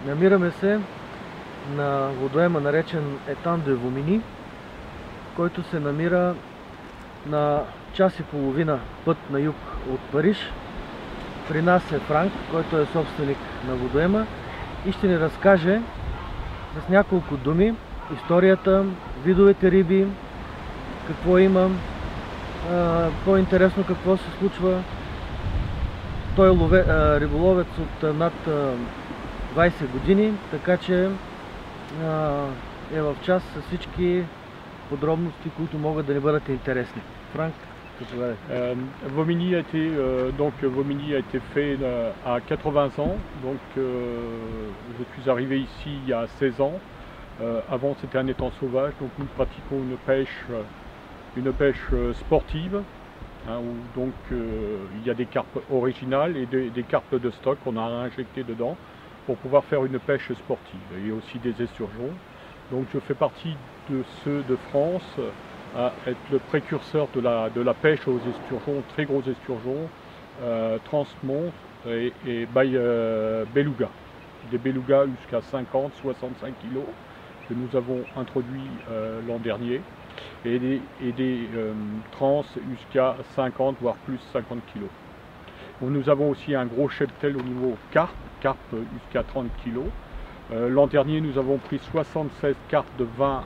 Намираме се на водоема, наречен Етан де Вомини, който се намира на час и половина път на юг от Париж. При нас е Франк, който е собственик на водоема и ще ни разкаже с няколко думи историята, видовете риби, какво има, по-интересно какво се случва. Той е риболовец от над 20 години, така че е в час с всички подробности, които могат да ни бъдат интересни. Франк, Vomini a été fait à 80 ans, donc je suis arrivé ici il y a 16 ans. Avant c'était un étang sauvage, donc nous pratiquons une pêche sportive, hein, où donc il y a des carpes originales et des carpes de stock qu'on a injectées dedans pour pouvoir faire une pêche sportive, et aussi des esturgeons. Donc je fais partie de ceux de France à être le précurseur de la pêche aux esturgeons, très gros esturgeons, transmonte et beluga. Des belugas jusqu'à 50-65 kg que nous avons introduits l'an dernier, et des trans jusqu'à 50 voire plus 50 kg. Nous avons aussi un gros cheptel au niveau carpe jusqu'à 30 kg. L'an dernier nous avons pris 76 carpes de 20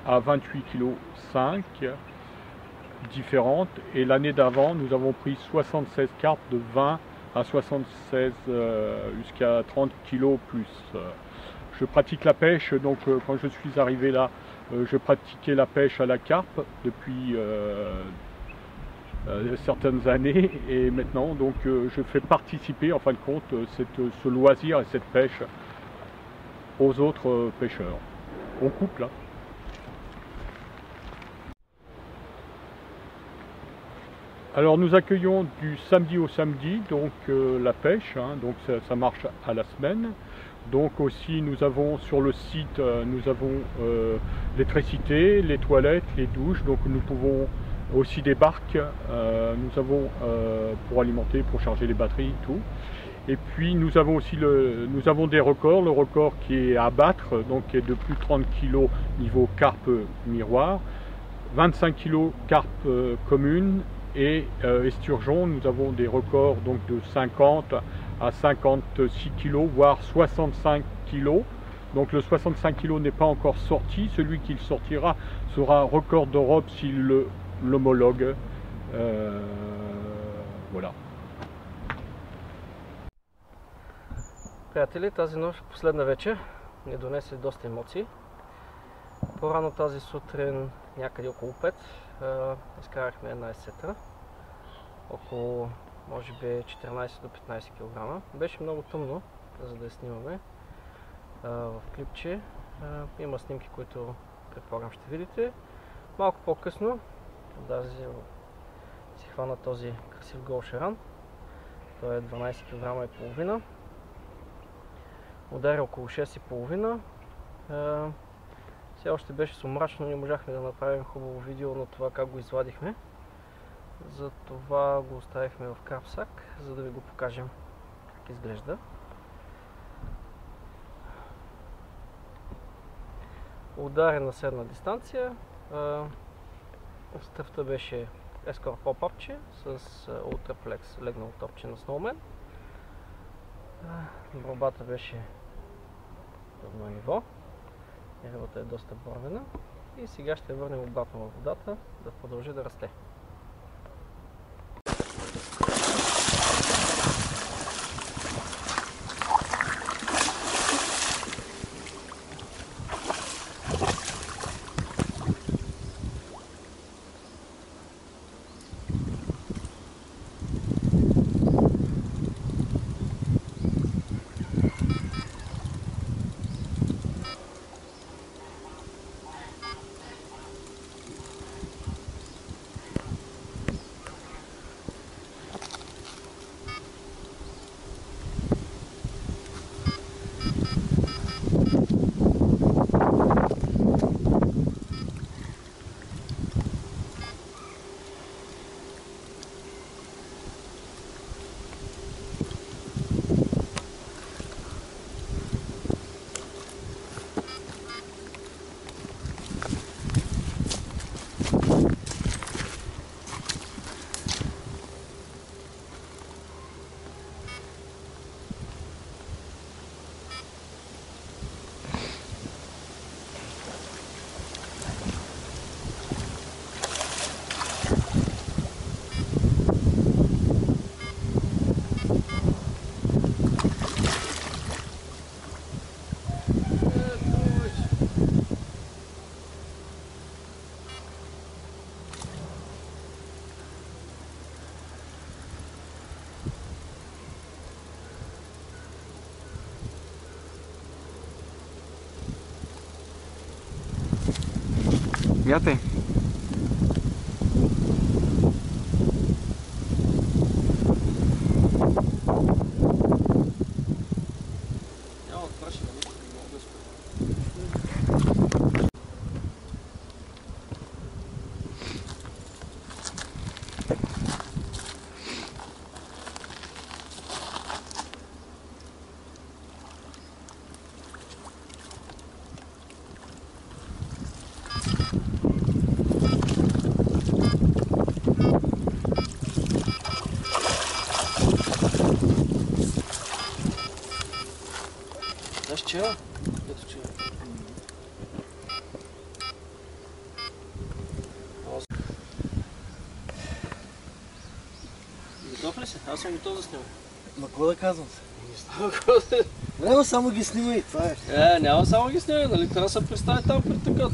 à 28 kg 5 différentes, et l'année d'avant nous avons pris 76 carpes de 20 à 76 jusqu'à 30 kg plus. Je pratique la pêche, donc quand je suis arrivé là, je pratiquais la pêche à la carpe depuis certaines années, et maintenant donc je fais participer en fin de compte ce loisir et cette pêche aux autres pêcheurs. On coupe là. Alors nous accueillons du samedi au samedi donc la pêche, hein, donc ça marche à la semaine. Donc aussi nous avons sur le site nous avons l'électricité, les toilettes, les douches, donc nous pouvons aussi des barques, nous avons pour alimenter, pour charger les batteries, tout. Et puis nous avons aussi nous avons des records, le record qui est à battre, donc qui est de plus de 30 kg niveau carpe miroir, 25 kg carpe commune, et esturgeon, nous avons des records donc de 50 à 56 kg, voire 65 kg. Donc le 65 kg n'est pas encore sorti, celui qui le sortira sera record d'Europe s'il l'homologue. Voilà. Приятели, тази нощ, последна вечер, ни донесе доста емоции. По-рано тази сутрин, някъде около 5, изкарахме една есетра, около може би 14 до 15 кг. Беше много тъмно, за да я снимаме в клипче. Има снимки, които предполагам ще видите. Малко по-късно даже си хвана този красив гол шаран. Той е 12 кг и половина. Удари около 6,5. Все още беше сумрачно, не можахме да направим хубаво видео на това как го извадихме. Затова го оставихме в карпсак, за да ви го покажем как изглежда. Ударен на средна дистанция. Стъвта беше Ескор попапче с ултраплекс легнал топче на Snowman. Борбата беше на ниво. Рибата е доста борвена и сега ще върнем обратно във водата да продължи да расте. Ятай. Няма от праши, не мога да спи. Знаеш чая? Ето чая. Готов ли си? Аз съм готов да снимам. Ма какво да казвам се? Не става какво да... Няма само ги снимай, това е. Няма само ги снимай, нали? Трябва да се представи там при такът.